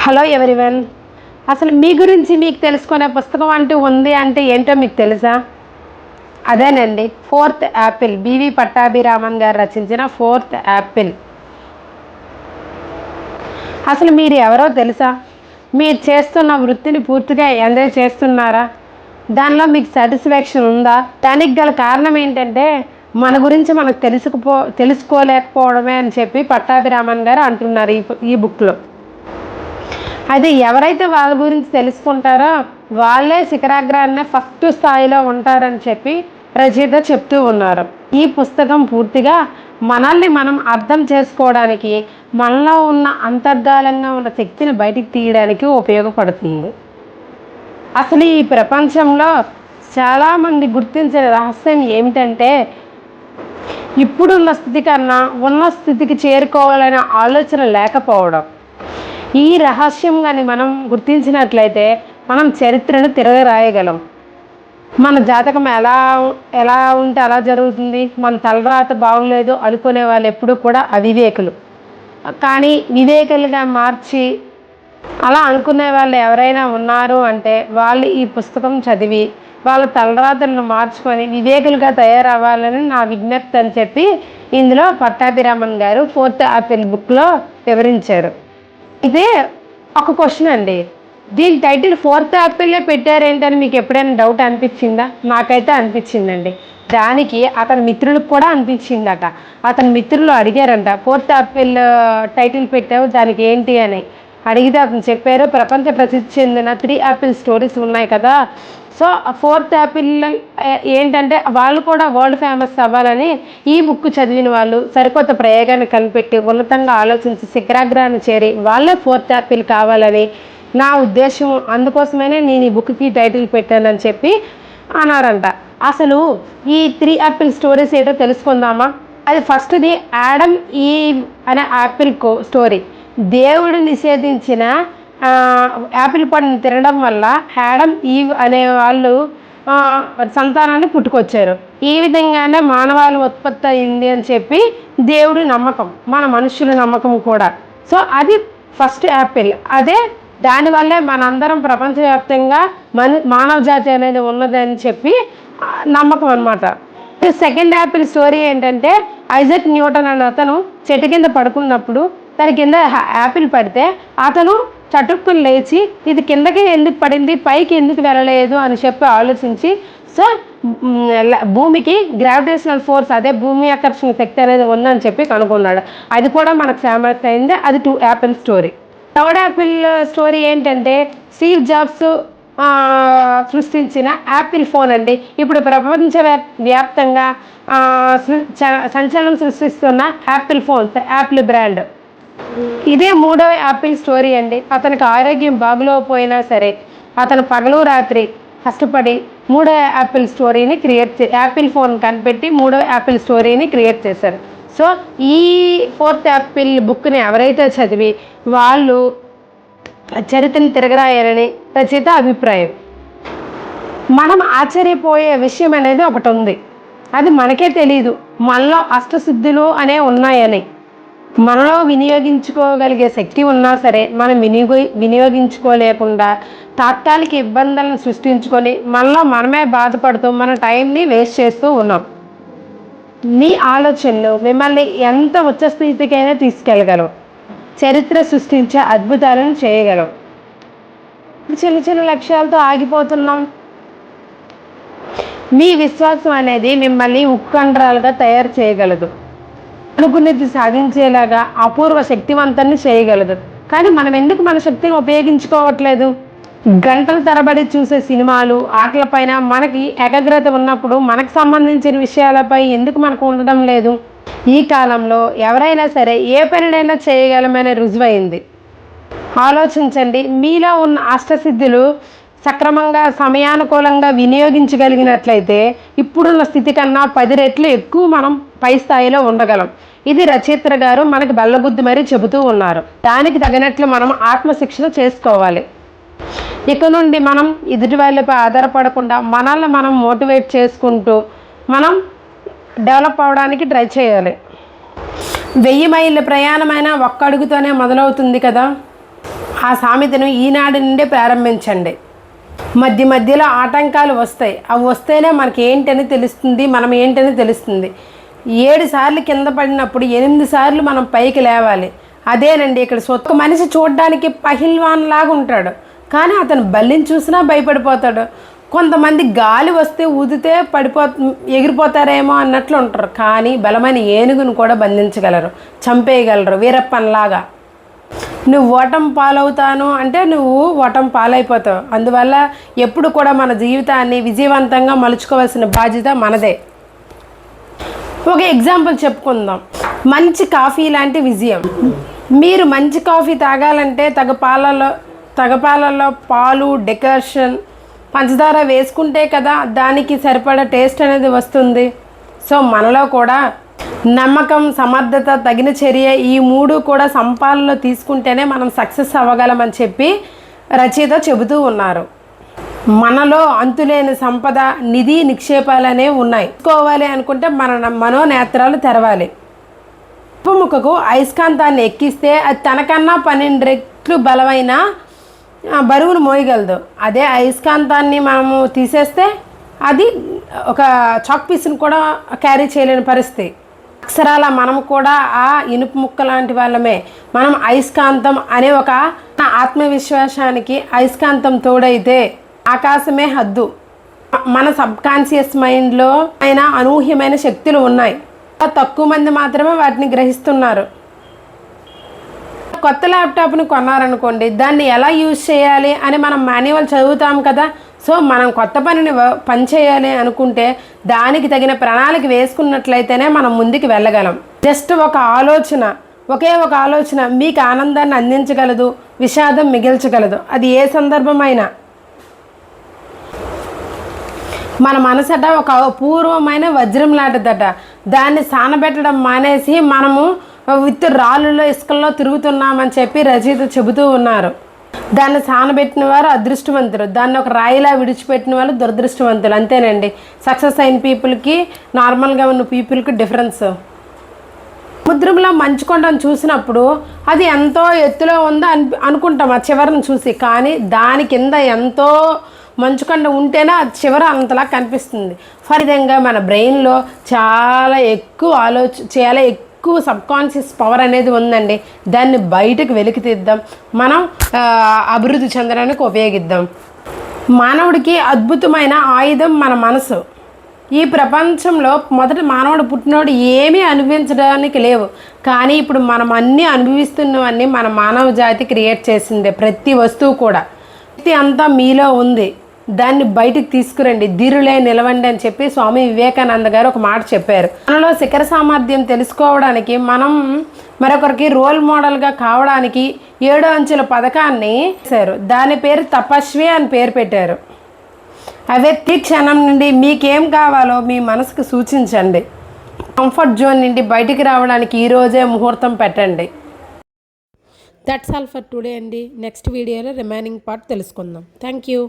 Hello everyone. అసలు మీ గురించి మీకు తెలుసుకునే పుస్తకం అంటూ ఉంది అంటే ఏంటో మీకు తెలుసా? అదేనండి, ఫోర్త్ యాపిల్. బివి పట్టాభిరామన్ గారు రచించిన ఫోర్త్ యాపిల్. అసలు మీరు ఎవరో తెలుసా? మీరు చేస్తున్న వృత్తిని పూర్తిగా ఎంజాయ్ చేస్తున్నారా? దానిలో మీకు సాటిస్ఫాక్షన్ ఉందా? దానికి గల కారణం ఏంటంటే మన గురించి మనకు తెలుసుకోలేకపోవడమే అని చెప్పి పట్టాభిరామన్ గారు అంటున్నారు ఈ బుక్లో. అయితే ఎవరైతే వాళ్ళ గురించి తెలుసుకుంటారో వాళ్ళే శిఖరాగ్రాన్నే ఫస్ట్ స్థాయిలో ఉంటారని చెప్పి రచయిత చెప్తూ ఉన్నారు. ఈ పుస్తకం పూర్తిగా మనల్ని మనం అర్థం చేసుకోవడానికి, మనలో ఉన్న అంతర్గాలంగా ఉన్న శక్తిని బయటికి తీయడానికి ఉపయోగపడుతుంది. అసలు ఈ ప్రపంచంలో చాలామంది గుర్తించిన రహస్యం ఏమిటంటే ఇప్పుడున్న స్థితి కన్నా ఉన్న స్థితికి చేరుకోవాలనే ఆలోచన లేకపోవడం. ఈ రహస్యం కానీ మనం గుర్తించినట్లయితే మనం చరిత్రను తిరగరాయగలం. మన జాతకం ఎలా ఉంటే అలా జరుగుతుంది, మన తలరాత బాగులేదు అనుకునే వాళ్ళు ఎప్పుడు కూడా అవివేకులు. కానీ వివేకులుగా మార్చి అలా అనుకునే వాళ్ళు ఎవరైనా ఉన్నారు అంటే వాళ్ళు ఈ పుస్తకం చదివి వాళ్ళ తలరాతలను మార్చుకొని వివేకులుగా తయారవ్వాలని నా విజ్ఞప్తి అని చెప్పి ఇందులో పట్టాభిరామన్ గారు ఫోర్త్ యాపిల్ బుక్లో వివరించారు. ఇదే ఒక క్వశ్చన్ అండి, దీని టైటిల్ ఫోర్త్ యాపిల్లే పెట్టారేంటని మీకు ఎప్పుడైనా డౌట్ అనిపించిందా? నాకైతే అనిపించిందండి. దానికి అతని మిత్రులకు కూడా అనిపించిందట. అతని మిత్రులు అడిగారంట, ఫోర్త్ యాపిల్ టైటిల్ పెట్టావు దానికి ఏంటి అని అడిగితే అతను చెప్పారు, ప్రపంచ ప్రసిద్ధి చెందిన 3 యాపిల్ స్టోరీస్ ఉన్నాయి కదా, సో ఫోర్త్ యాపిల్ ఏంటంటే వాళ్ళు కూడా వరల్డ్ ఫేమస్ అవ్వాలని ఈ బుక్ చదివిన వాళ్ళు సరికొత్త ప్రయోగాన్ని కనిపెట్టి ఉన్నతంగా ఆలోచించి శిఖరాగ్రాన్ని చేరి వాళ్ళే ఫోర్త్ యాపిల్ కావాలని నా ఉద్దేశం. అందుకోసమైనా నేను ఈ బుక్కి టైటిల్ పెట్టానని చెప్పి అన్నారంట. అసలు ఈ 3 యాపిల్ స్టోరీస్ ఏంటో తెలుసుకుందామా? అది ఫస్ట్ది యాడమ్ ఈవ్ అనే యాపిల్ స్టోరీ. దేవుడు నిషేధించిన యాపిల్ పండుని తినడం వల్ల యాడమ్ ఈవ్ అనే వాళ్ళు సంతానాన్ని పుట్టుకొచ్చారు. ఈ విధంగానే మానవాళి ఉత్పత్తి అయింది అని చెప్పి దేవుడి నమ్మకం, మన మనుషుల నమ్మకం కూడా. సో అది ఫస్ట్ యాపిల్. అదే దానివల్లే మనందరం ప్రపంచవ్యాప్తంగా మానవ జాతి అనేది ఉన్నదని చెప్పి నమ్మకం అనమాట. సెకండ్ యాపిల్ స్టోరీ ఏంటంటే ఐజాక్ న్యూటన్ అనే అతను చెట్టు కింద పడుకున్నప్పుడు తన కింద యాపిల్ పడితే అతను చటుక్కుని లేచి ఇది కిందకి ఎందుకు పడింది, పైకి ఎందుకు వెళ్ళలేదు అని చెప్పి ఆలోచించి సో భూమికి గ్రావిటేషనల్ ఫోర్స్, అదే భూమి ఆకర్షణ శక్తి అనేది ఉందని చెప్పి కనుక్కున్నాడు. అది కూడా మనకు ఫేమస్ అయింది. అది 2 Apple story. Third Apple story ఏంటంటే స్టీవ్ జాబ్స్ సృష్టించిన యాపిల్ ఫోన్ అండి. ఇప్పుడు ప్రపంచవ్యాప్తంగా సంచలనం సృష్టిస్తున్న యాపిల్ ఫోన్స్, యాపిల్ బ్రాండ్. ఇదే 3వ యాపిల్ స్టోరీ అండి. అతనికి ఆరోగ్యం బాగులేకపోయినా సరే అతను పగలు రాత్రి కష్టపడి 3వ యాపిల్ స్టోరీని యాపిల్ ఫోన్ కనిపెట్టి 3వ యాపిల్ స్టోరీని క్రియేట్ చేశారు. సో ఈ ఫోర్త్ యాపిల్ బుక్ని ఎవరైతే చదివి వాళ్ళు చరిత్రను తిరగరాయాలని రచయిత అభిప్రాయం. మనం ఆశ్చర్యపోయే విషయం అనేది ఒకటి ఉంది, అది మనకే తెలీదు. మనలో అష్టసిద్ధులు అనే ఉన్నాయని, మనలో వినియోగించుకోగలిగే శక్తి ఉన్నా సరే మనం వినియోగించుకోలేకుండా తాత్కాలిక ఇబ్బందులను సృష్టించుకొని మనలో మనమే బాధపడుతూ మన టైంని వేస్ట్ చేస్తూ ఉన్నాం. మీ ఆలోచనలు మిమ్మల్ని ఎంత ఉచ్చస్థితికైనా తీసుకెళ్ళగలవు, చరిత్ర సృష్టించే అద్భుతాలను చేయగలవు. చిన్న చిన్న లక్ష్యాలతో ఆగిపోతున్నాం. మీ విశ్వాసం అనేది మిమ్మల్ని ఉత్కంఠరాలుగా తయారు చేయగలదు, అనుకున్నది సాధించేలాగా అపూర్వ శక్తివంతాన్ని చేయగలదు. కానీ మనం ఎందుకు మన శక్తిని ఉపయోగించుకోవట్లేదు? గంటల తరబడి చూసే సినిమాలు, ఆటలపైన మనకి ఏకాగ్రత ఉన్నప్పుడు మనకు సంబంధించిన విషయాలపై ఎందుకు మనకు ఉండడం లేదు? ఈ కాలంలో ఎవరైనా సరే ఏ పనినైనా చేయగలమనే రుజువైంది. ఆలోచించండి, మీలో ఉన్న అష్టసిద్ధులు సక్రమంగా సమయానుకూలంగా వినియోగించగలిగినట్లయితే ఇప్పుడున్న స్థితి కన్నా 10 రెట్లు ఎక్కువ మనం పై స్థాయిలో ఉండగలం. ఇది రచయిత గారు మనకి బల్లబుద్ధి మరీ చెబుతూ ఉన్నారు. దానికి తగినట్లు మనం ఆత్మశిక్షణ చేసుకోవాలి. ఇక నుండి మనం ఎదుటి వాళ్ళపై ఆధారపడకుండా మనల్ని మనం మోటివేట్ చేసుకుంటూ మనం డెవలప్ అవ్వడానికి ట్రై చేయాలి. 1000 మైళ్ళ ప్రయాణమైనా ఒక్క అడుగుతోనే మొదలవుతుంది కదా. ఆ సామెతను ఈనాడు నుండే ప్రారంభించండి. మధ్య మధ్యలో ఆటంకాలు వస్తాయి, అవి వస్తేనే మనకి ఏంటని తెలుస్తుంది, మనం ఏంటని తెలుస్తుంది. 7 సార్లు కింద పడినప్పుడు 8 సార్లు మనం పైకి లేవాలి. అదేనండి ఇక్కడ ఒక మనిషి చూడడానికి పహిల్వాన్ లాగా ఉంటాడు, కానీ అతను బల్లిని చూసినా భయపడిపోతాడు. కొంతమంది గాలి వస్తే ఊదితే ఎగిరిపోతారేమో అన్నట్లు ఉంటారు, కానీ బలమైన ఏనుగును కూడా బంధించగలరు, చంపేయగలరు వీరప్పన్లాగా. నువ్వు ఓటం పాలవుతాను అంటే నువ్వు ఓటం పాలైపోతావు. అందువల్ల ఎప్పుడు కూడా మన జీవితాన్ని విజయవంతంగా మలుచుకోవాల్సిన బాధ్యత మనదే. ఒక ఎగ్జాంపుల్ చెప్పుకుందాం. మంచి కాఫీ లాంటి విజయం. మీరు మంచి కాఫీ తాగాలంటే తగపాలలో పాలు, డెకరేషన్, పంచదార వేసుకుంటే కదా దానికి సరిపడా టేస్ట్ అనేది వస్తుంది. సో మనలో కూడా నమ్మకం, సమర్థత, తగిన చర్య, ఈ 3 కూడా సంపాదనలో తీసుకుంటేనే మనం సక్సెస్ అవ్వగలమని చెప్పి రచయిత చెబుతూ ఉన్నారు. మనలో అంతులేని సంపద, నిధి, నిక్షేపాలనే ఉన్నాయి. తీసుకోవాలి అనుకుంటే మన మనోనేత్రాలు తెరవాలి. ఉప్పుముక్కకు అయస్కాంతాన్ని ఎక్కిస్తే అది తనకన్నా 12 రెట్లు బలమైన బరువును మోయగలదు. అదే అయస్కాంతాన్ని మనము తీసేస్తే అది ఒక చాక్ పీస్ని కూడా క్యారీ చేయలేని పరిస్థితి. అక్షరాల మనం కూడా ఆ ఇనుపు ముక్క లాంటి వాళ్ళమే. మనం అయస్కాంతం అనే ఒక ఆత్మవిశ్వాసానికి అయస్కాంతం తోడైతే ఆకాశమే హద్దు. మన సబ్కాన్షియస్ మైండ్లో అయినా అనూహ్యమైన శక్తులు ఉన్నాయి, తక్కువ మంది మాత్రమే వాటిని గ్రహిస్తున్నారు. కొత్త ల్యాప్టాప్ని కొన్నారనుకోండి, దాన్ని ఎలా యూజ్ చేయాలి అని మనం మాన్యువల్ చదువుతాం కదా. సో మనం కొత్త పని చేయాలి అనుకుంటే దానికి తగిన ప్రణాళిక వేసుకున్నట్లయితేనే మనం ముందుకు వెళ్ళగలం. జస్ట్ ఒక ఆలోచన, ఒకే ఒక ఆలోచన మీకు ఆనందాన్ని అందించగలదు, విషాదం మిగిల్చగలదు. అది ఏ సందర్భమైనా. మన మనసట ఒక అపూర్వమైన వజ్రం లాంటిదట. దాన్ని సానబెట్టడం మానేసి మనము విత్ రాళ్ళలో, ఇసుకల్లో తిరుగుతున్నామని చెప్పి రచయిత చెబుతూ ఉన్నారు. దాన్ని సానబెట్టిన వారు అదృష్టవంతులు, దాన్ని ఒక రాయిలా విడిచిపెట్టిన వాళ్ళు దురదృష్టవంతులు. అంతేనండి. సక్సెస్ అయిన పీపుల్కి, నార్మల్గా ఉన్న పీపుల్కి డిఫరెన్స్. సముద్రంలో మంచుకొండను చూసినప్పుడు అది ఎంతో ఎత్తులో ఉందో అనుకుంటాం ఆ చివరిని చూసి, కానీ దాని కింద ఎంతో మంచుకొండ ఉంటేనే అది చివర అంతలా కనిపిస్తుంది. ఫలితంగా మన బ్రెయిన్లో చాలా ఎక్కువ సబ్కాన్షియస్ పవర్ అనేది ఉందండి. దాన్ని బయటకు వెలికి తీద్దాం, మనం అభివృద్ధి చెందడానికి ఉపయోగిద్దాం. మానవుడికి అద్భుతమైన ఆయుధం మన మనసు. ఈ ప్రపంచంలో మొదటి మానవుడు పుట్టినోడు ఏమీ అనుభవించడానికి లేవు, కానీ ఇప్పుడు మనం అన్నీ అనుభవిస్తున్నవన్నీ మన మానవ జాతి క్రియేట్ చేసిందే. ప్రతి వస్తువు కూడా శక్తి అంతా మీలో ఉంది, దాన్ని బయటికి తీసుకురండి, ధీరులే నిలవండి అని చెప్పి స్వామి వివేకానంద గారు ఒక మాట చెప్పారు. మనలో శిఖర సామర్థ్యం తెలుసుకోవడానికి, మనం మరొకరికి రోల్ మోడల్గా కావడానికి 7 అంచెల పథకాన్ని చేశారు. దాని పేరు తపస్వి అని పేరు పెట్టారు. అదే క్షణం నుండి మీకేం కావాలో మీ మనసుకు సూచించండి. కంఫర్ట్ జోన్ నుండి బయటికి రావడానికి ఈరోజే ముహూర్తం పెట్టండి. దట్స్ ఆల్ ఫర్ టుడే అండి. నెక్స్ట్ వీడియోలో రిమైనింగ్ పార్ట్ తెలుసుకుందాం. Thank you.